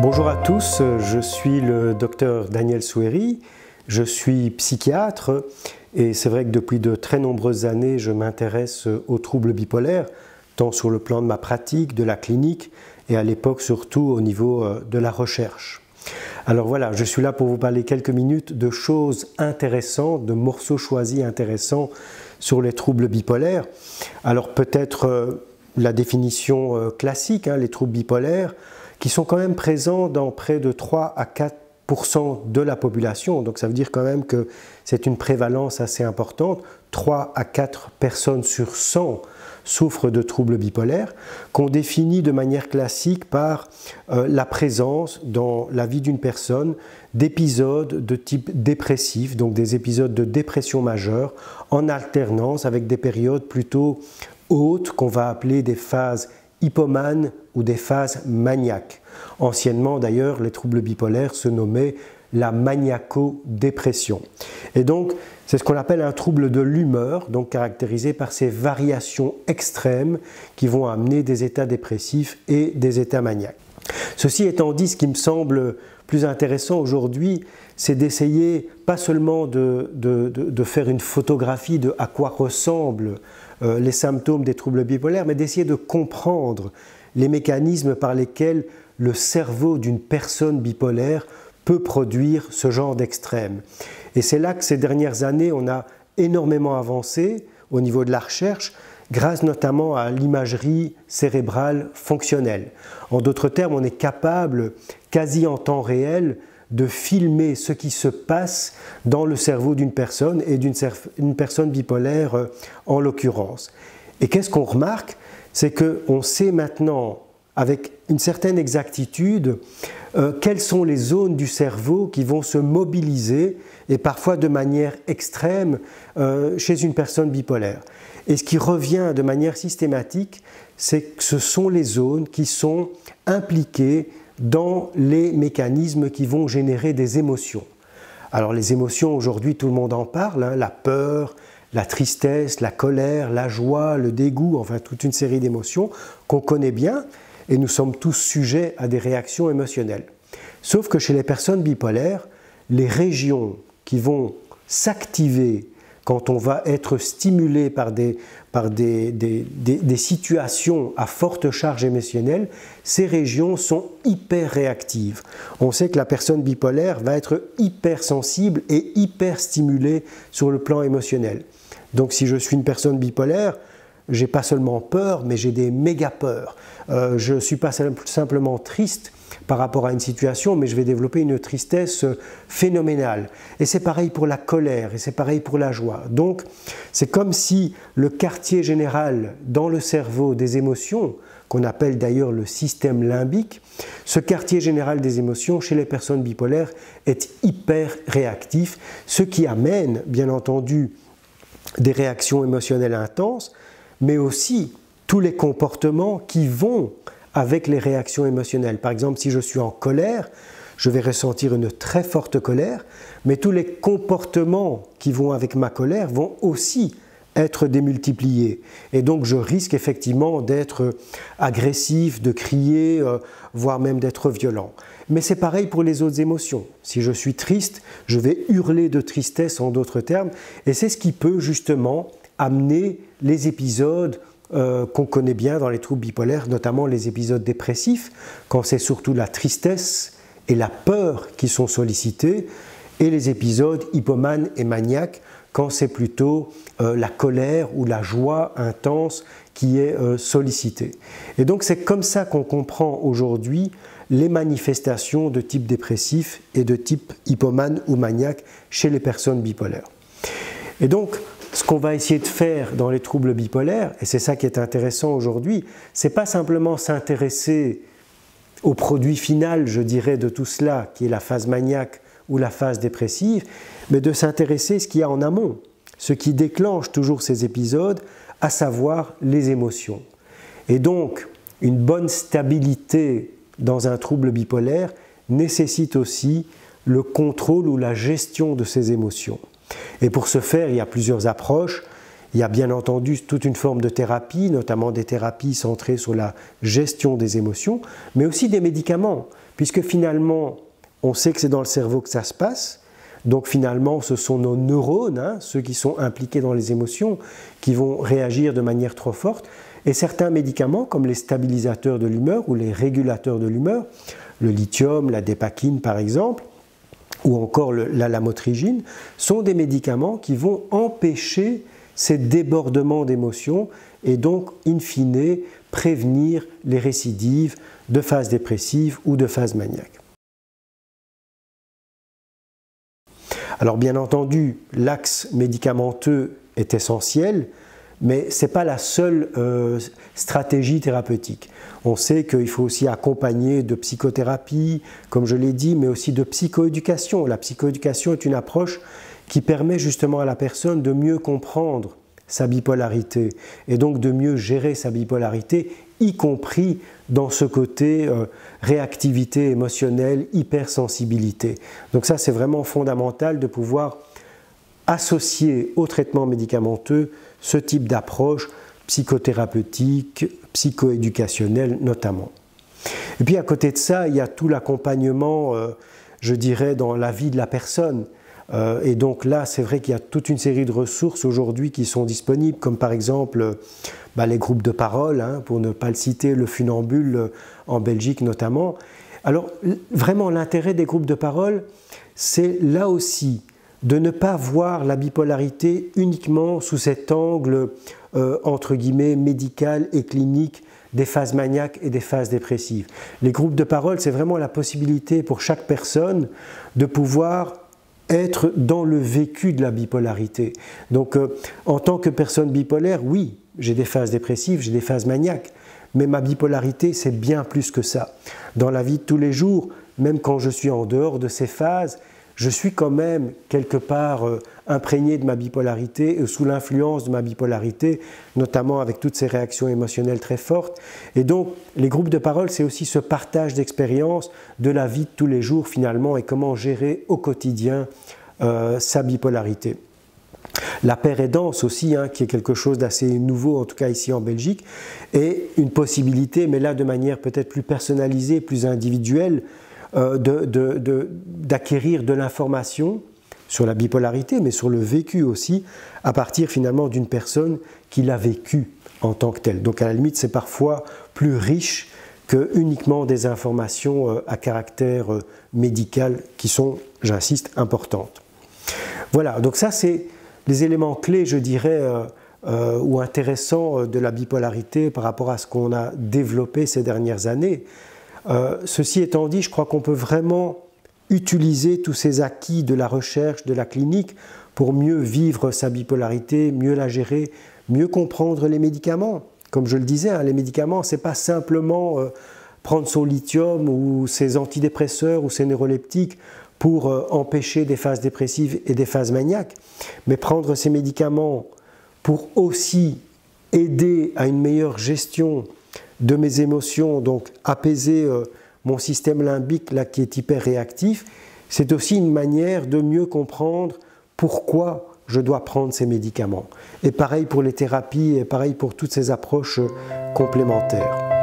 Bonjour à tous, je suis le docteur Daniel Souhéry, je suis psychiatre et c'est vrai que depuis de très nombreuses années je m'intéresse aux troubles bipolaires, tant sur le plan de ma pratique, de la clinique et à l'époque surtout au niveau de la recherche. Alors voilà, je suis là pour vous parler quelques minutes de choses intéressantes, de morceaux choisis intéressants sur les troubles bipolaires. Alors peut-être la définition classique, les troubles bipolaires, qui sont quand même présents dans près de 3 à 4% de la population. Donc ça veut dire quand même que c'est une prévalence assez importante. 3 à 4 personnes sur 100 souffrent de troubles bipolaires, qu'on définit de manière classique par la présence dans la vie d'une personne d'épisodes de type dépressif, donc des épisodes de dépression majeure, en alternance avec des périodes plutôt hautes qu'on va appeler des phases hypomanes ou des phases maniaques. Anciennement d'ailleurs, les troubles bipolaires se nommaient la maniaco-dépression. Et donc, c'est ce qu'on appelle un trouble de l'humeur, donc caractérisé par ces variations extrêmes qui vont amener des états dépressifs et des états maniaques. Ceci étant dit, ce qui me semble plus intéressant aujourd'hui, c'est d'essayer pas seulement de faire une photographie de à quoi ressemblent les symptômes des troubles bipolaires, mais d'essayer de comprendre les mécanismes par lesquels le cerveau d'une personne bipolaire peut produire ce genre d'extrême. Et c'est là que ces dernières années, on a énormément avancé au niveau de la recherche, grâce notamment à l'imagerie cérébrale fonctionnelle. En d'autres termes, on est capable, quasi en temps réel, de filmer ce qui se passe dans le cerveau d'une personne et d'une personne bipolaire en l'occurrence. Et qu'est-ce qu'on remarque? C'est qu'on sait maintenant avec une certaine exactitude quelles sont les zones du cerveau qui vont se mobiliser et parfois de manière extrême chez une personne bipolaire. Et ce qui revient de manière systématique, c'est que ce sont les zones qui sont impliquées dans les mécanismes qui vont générer des émotions. Alors les émotions, aujourd'hui tout le monde en parle, la peur, la tristesse, la colère, la joie, le dégoût, enfin toute une série d'émotions qu'on connaît bien et nous sommes tous sujets à des réactions émotionnelles. Sauf que chez les personnes bipolaires, les régions qui vont s'activer quand on va être stimulé par des situations à forte charge émotionnelle, ces régions sont hyper réactives. On sait que la personne bipolaire va être hyper sensible et hyper stimulée sur le plan émotionnel. Donc si je suis une personne bipolaire, j'ai pas seulement peur, mais j'ai des méga peurs. Je ne suis pas simplement triste par rapport à une situation, mais je vais développer une tristesse phénoménale. Et c'est pareil pour la colère, et c'est pareil pour la joie. Donc, c'est comme si le quartier général dans le cerveau des émotions, qu'on appelle d'ailleurs le système limbique, ce quartier général des émotions chez les personnes bipolaires est hyper réactif, ce qui amène, bien entendu, des réactions émotionnelles intenses, mais aussi tous les comportements qui vont avec les réactions émotionnelles. Par exemple, si je suis en colère, je vais ressentir une très forte colère, mais tous les comportements qui vont avec ma colère vont aussi être démultipliés. Et donc je risque effectivement d'être agressif, de crier, voire même d'être violent. Mais c'est pareil pour les autres émotions. Si je suis triste, je vais hurler de tristesse en d'autres termes, et c'est ce qui peut justement amener les épisodes qu'on connaît bien dans les troubles bipolaires, notamment les épisodes dépressifs, quand c'est surtout la tristesse et la peur qui sont sollicités, et les épisodes hypomanes et maniaques, quand c'est plutôt la colère ou la joie intense qui est sollicitée. Et donc c'est comme ça qu'on comprend aujourd'hui les manifestations de type dépressif et de type hypomane ou maniaque chez les personnes bipolaires. Et donc, ce qu'on va essayer de faire dans les troubles bipolaires, et c'est ça qui est intéressant aujourd'hui, c'est pas simplement s'intéresser au produit final, je dirais, de tout cela, qui est la phase maniaque ou la phase dépressive, mais de s'intéresser à ce qu'il y a en amont, ce qui déclenche toujours ces épisodes, à savoir les émotions. Et donc, une bonne stabilité dans un trouble bipolaire nécessite aussi le contrôle ou la gestion de ces émotions. Et pour ce faire, il y a plusieurs approches. Il y a bien entendu toute une forme de thérapie, notamment des thérapies centrées sur la gestion des émotions, mais aussi des médicaments. puisque finalement, on sait que c'est dans le cerveau que ça se passe. Donc finalement, ce sont nos neurones, hein, ceux qui sont impliqués dans les émotions, qui vont réagir de manière trop forte. Et certains médicaments, comme les stabilisateurs de l'humeur ou les régulateurs de l'humeur, le lithium, la dépakine par exemple, ou encore la lamotrigine, sont des médicaments qui vont empêcher ces débordements d'émotions et donc, in fine, prévenir les récidives de phases dépressives ou de phases maniaques. Alors bien entendu, l'axe médicamenteux est essentiel, mais ce n'est pas la seule stratégie thérapeutique. On sait qu'il faut aussi accompagner de psychothérapie, comme je l'ai dit, mais aussi de psychoéducation. La psychoéducation est une approche qui permet justement à la personne de mieux comprendre sa bipolarité et donc de mieux gérer sa bipolarité, y compris dans ce côté réactivité émotionnelle, hypersensibilité. Donc ça, c'est vraiment fondamental de pouvoir associer au traitement médicamenteux ce type d'approche psychothérapeutique, psychoéducationnelle notamment. Et puis à côté de ça, il y a tout l'accompagnement, je dirais, dans la vie de la personne. Et donc là, c'est vrai qu'il y a toute une série de ressources aujourd'hui qui sont disponibles, comme par exemple les groupes de parole, hein, pour ne pas le citer, le Funambule en Belgique notamment. Alors vraiment, l'intérêt des groupes de parole, c'est là aussi de ne pas voir la bipolarité uniquement sous cet angle, entre guillemets, médical et clinique des phases maniaques et des phases dépressives. Les groupes de parole, c'est vraiment la possibilité pour chaque personne de pouvoir être dans le vécu de la bipolarité. Donc, en tant que personne bipolaire, oui, j'ai des phases dépressives, j'ai des phases maniaques, mais ma bipolarité, c'est bien plus que ça. Dans la vie de tous les jours, même quand je suis en dehors de ces phases, je suis quand même quelque part imprégné de ma bipolarité, sous l'influence de ma bipolarité, notamment avec toutes ces réactions émotionnelles très fortes. Et donc, les groupes de parole, c'est aussi ce partage d'expériences de la vie de tous les jours finalement et comment gérer au quotidien sa bipolarité. La paire aidance aussi, hein, qui est quelque chose d'assez nouveau, en tout cas ici en Belgique, est une possibilité, mais là de manière peut-être plus personnalisée, plus individuelle, d'acquérir de l'information sur la bipolarité, mais sur le vécu aussi, à partir finalement d'une personne qui l'a vécu en tant que telle. Donc à la limite, c'est parfois plus riche que uniquement des informations à caractère médical qui sont, j'insiste, importantes. Voilà, donc ça c'est les éléments clés, je dirais, ou intéressants de la bipolarité par rapport à ce qu'on a développé ces dernières années. Ceci étant dit, je crois qu'on peut vraiment utiliser tous ces acquis de la recherche, de la clinique, pour mieux vivre sa bipolarité, mieux la gérer, mieux comprendre les médicaments. Comme je le disais, hein, les médicaments, ce n'est pas simplement prendre son lithium ou ses antidépresseurs ou ses neuroleptiques pour empêcher des phases dépressives et des phases maniaques, mais prendre ces médicaments pour aussi aider à une meilleure gestion de mes émotions, donc apaiser mon système limbique là, qui est hyper réactif, c'est aussi une manière de mieux comprendre pourquoi je dois prendre ces médicaments. Et pareil pour les thérapies, et pareil pour toutes ces approches complémentaires.